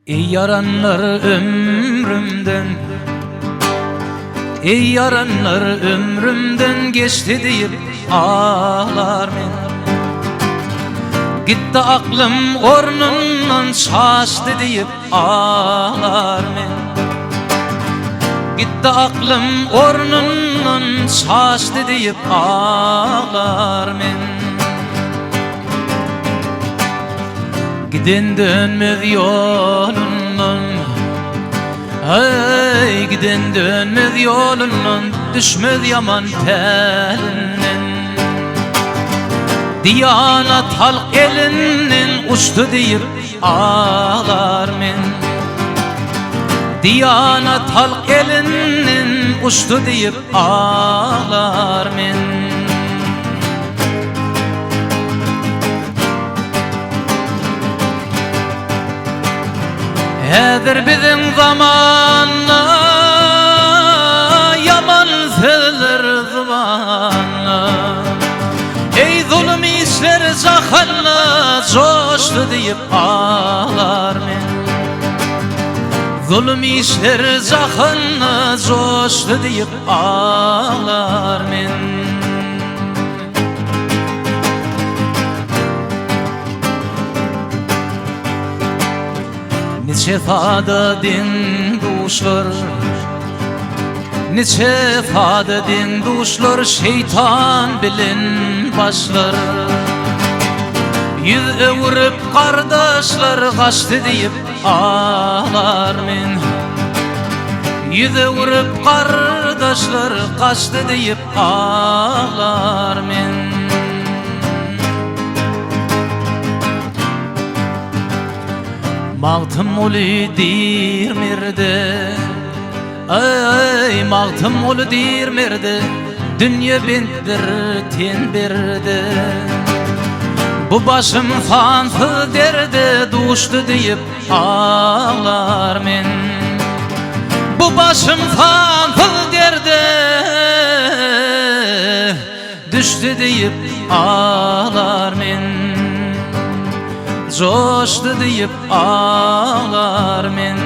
Ey yaranlar ömrümden, ey yaranlar ömrümden geçti deyip ağlar men. Gitti aklım ornundan şaştı deyip ağlar men. Gitti aklım ornundan şaştı deyip ağlar men. Giden dönmez yolundan, hey giden dönmez yolundan, düşmez yaman telinden. Diyanat halk elinden uçtu deyip ağlar men. Diyanat halk elinden uçtu deyip ağlar men. Hedir bizim zamanla yaman sözler zıvanla. Ey zulüm işler zahanla coştu deyip ağlar men. Zulüm işler zahanla coştu deyip ağlar men. Nice fada din duşlar, nice fada din duşlar, şeytan bilin başlar. Yüz övrüp kardeşler kaçtı deyip ağlar men. Yüz övrüp kardeşler kaçtı deyip ağlar men. Maltım olu dirmerde, ay maltım olu dirmerde, dünya bindir ten berde. Bu başım fansız derde düştü deyip ağlar men. Bu başım fansız derde düştü deyip ağlar men. Coştu deyip ağlar men.